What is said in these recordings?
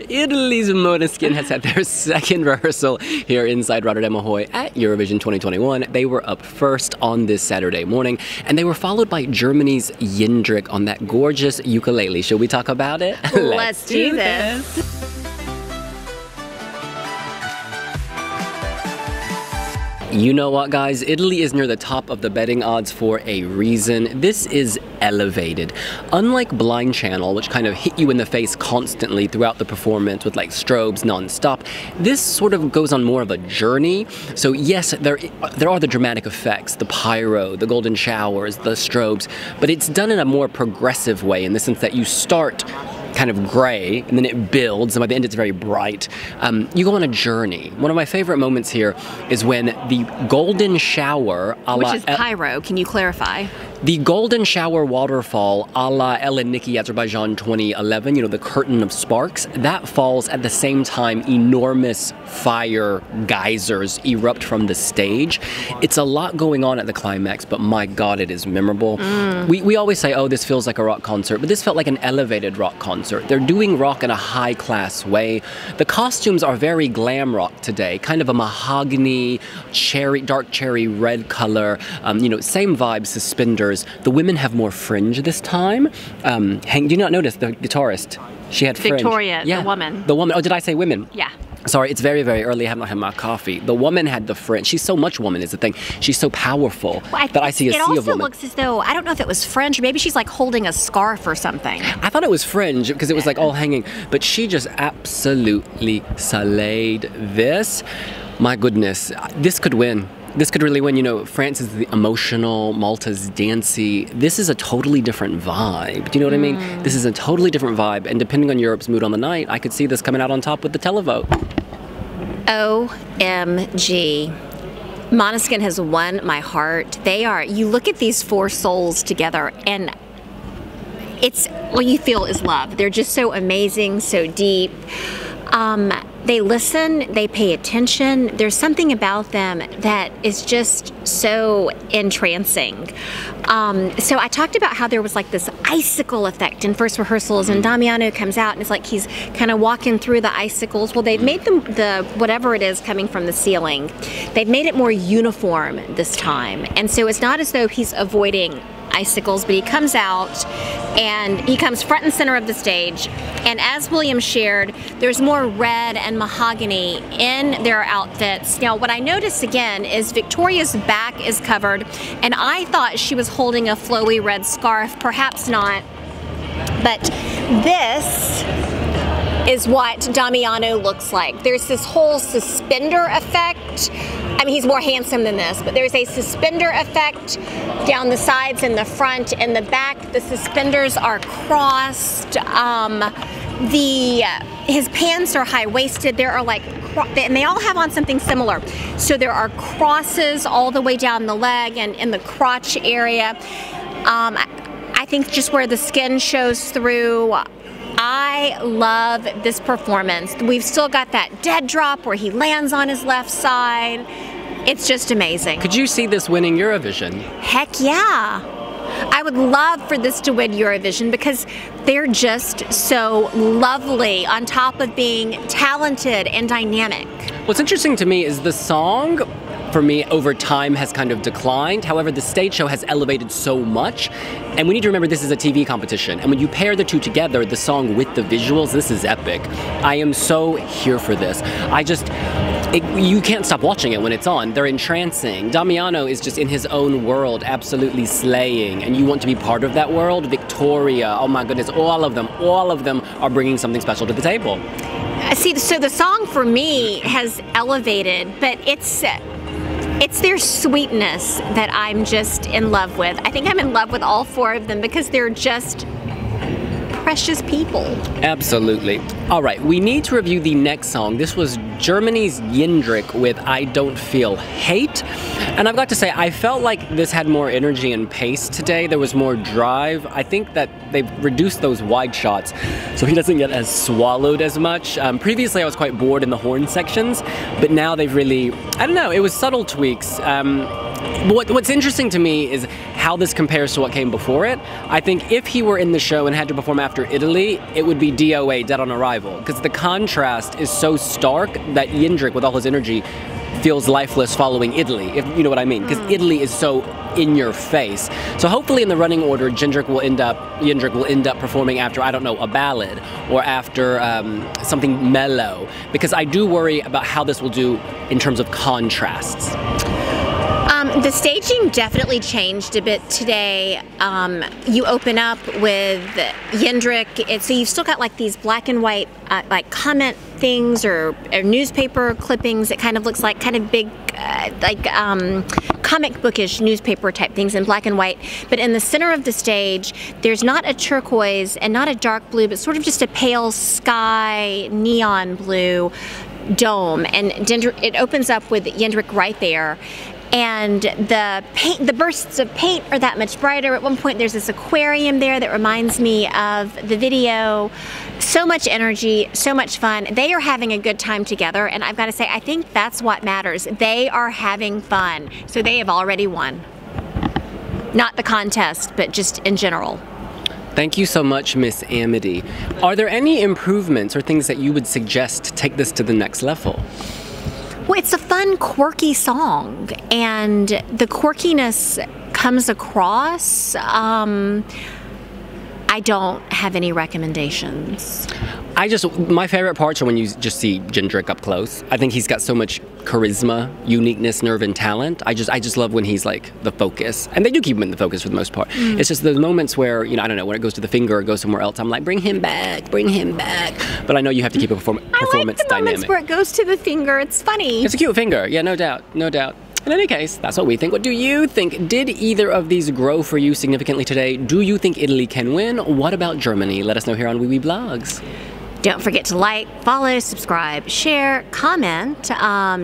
Italy's Måneskin has had their second rehearsal here inside Rotterdam Ahoy at Eurovision 2021. They were up first on this Saturday morning, and they were followed by Germany's Jindrik on that gorgeous ukulele. Shall we talk about it? Let's do this. You know what, guys? Italy is near the top of the betting odds for a reason. This is elevated. Unlike Blind Channel, which kind of hit you in the face constantly throughout the performance with like strobes non-stop, this sort of goes on more of a journey. So yes, there are the dramatic effects, the pyro, the golden showers, the strobes, but it's done in a more progressive way in the sense that you start kind of gray, and then it builds, and by the end it's very bright. You go on a journey. One of my favorite moments here is when the golden shower, which is pyro, can you clarify? The golden shower waterfall a la Eleni Azerbaijan 2011, you know, the curtain of sparks, that falls at the same time enormous fire geysers erupt from the stage. It's a lot going on at the climax, but my God, it is memorable. We always say, oh, this feels like a rock concert, but this felt like an elevated rock concert. They're doing rock in a high-class way. The costumes are very glam rock today, kind of a mahogany, dark cherry red color, you know, same vibe, suspenders. The women have more fringe this time. Do you not notice the guitarist? She had fringe. Victoria, yeah. The woman. The woman. Oh, did I say women? Yeah. Sorry, it's very, very early. I have not had my coffee. The woman had the fringe. She's so much woman is the thing. She's so powerful that I see a sea of women. It also looks as though, I don't know if it was fringe, maybe she's like holding a scarf or something. I thought it was fringe because it was like all hanging, but she just absolutely slayed this. My goodness, this could win. This could really win. You know, France is the emotional, Malta's dancey. This is a totally different vibe. Do you know what I mean? This is a totally different vibe, and depending on Europe's mood on the night, I could see this coming out on top with the televote. OMG. Måneskin has won my heart. You look at these four souls together, and it's what you feel is love. They're just so amazing, so deep. They listen, they pay attention. There's something about them that is just so entrancing. So I talked about how there was like this icicle effect in first rehearsals, and Damiano comes out and it's like he's kind of walking through the icicles. Well, they've made the whatever it is coming from the ceiling, they've made it more uniform this time. And so it's not as though he's avoiding icicles, but he comes out and he comes front and center of the stage, and as William shared, there's more red and mahogany in their outfits. Now what I noticed again is Victoria's back is covered, and I thought she was holding a flowy red scarf. Perhaps not, but this is what Damiano looks like. There's this whole suspender effect. I mean, he's more handsome than this, but there's a suspender effect down the sides and the front and the back. The suspenders are crossed. His pants are high-waisted. There are like, and they all have on something similar. So there are crosses all the way down the leg and in the crotch area. I think just where the skin shows through. I love this performance. We've still got that dead drop where he lands on his left side. It's just amazing. Could you see this winning Eurovision? Heck yeah. I would love for this to win Eurovision because they're just so lovely on top of being talented and dynamic. What's interesting to me is the song, for me, over time has kind of declined. However, the stage show has elevated so much. And we need to remember this is a TV competition. And when you pair the two together, the song with the visuals, this is epic. I am so here for this. You can't stop watching it when it's on. They're entrancing. Damiano is just in his own world, absolutely slaying. And you want to be part of that world. Victoria, oh my goodness, all of them are bringing something special to the table. See, so the song for me has elevated, but it's their sweetness that I'm just in love with. I think I'm in love with all four of them because they're just precious people. Absolutely. All right, we need to review the next song. This was Germany's Jindrik with I Don't Feel Hate. And I've got to say, I felt like this had more energy and pace today. There was more drive. I think that they've reduced those wide shots so he doesn't get as swallowed as much. Previously, I was quite bored in the horn sections, but now they've really, I don't know, it was subtle tweaks. What's interesting to me is how this compares to what came before it. I think if he were in the show and had to perform after Italy, it would be DOA, Dead on Arrival, because the contrast is so stark that Jindrik, with all his energy, feels lifeless following Italy, if you know what I mean, because Italy is so in your face. So hopefully in the running order, Jindrik will end up performing after, I don't know, a ballad, or after something mellow, because I do worry about how this will do in terms of contrasts. The staging definitely changed a bit today. You open up with Jindrik, so you've still got like these black and white like comment things or newspaper clippings. It kind of looks like kind of big like comic bookish newspaper type things in black and white. But in the center of the stage, there's not a turquoise and not a dark blue, but sort of just a pale sky neon blue dome. And it opens up with Jindrik right there. And the bursts of paint are that much brighter. At one point there's this aquarium there that reminds me of the video. So much energy, so much fun. They are having a good time together, and I've got to say, I think that's what matters. They are having fun. So they have already won. Not the contest, but just in general. Thank you so much, Miss Amity. Are there any improvements or things that you would suggest to take this to the next level? Well, it's a fun, quirky song, and the quirkiness comes across. I don't have any recommendations. My favorite parts are when you just see Jindrik up close. I think he's got so much charisma, uniqueness, nerve, and talent. I just love when he's like the focus. And they do keep him in the focus for the most part. It's just those moments where, you know, I don't know, when it goes to the finger or goes somewhere else, I'm like, bring him back, bring him back. But I know you have to keep a performance dynamic. I like the moments where it goes to the finger. It's funny. It's a cute finger. Yeah, no doubt, no doubt. In any case, that's what we think. What do you think? Did either of these grow for you significantly today? Do you think Italy can win? What about Germany? Let us know here on Wiwibloggs. Don't forget to like, follow, subscribe, share, comment,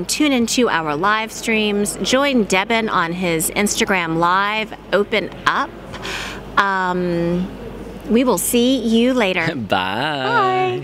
tune into our live streams, join Devin on his Instagram Live, Open Up. We will see you later. Bye. Bye.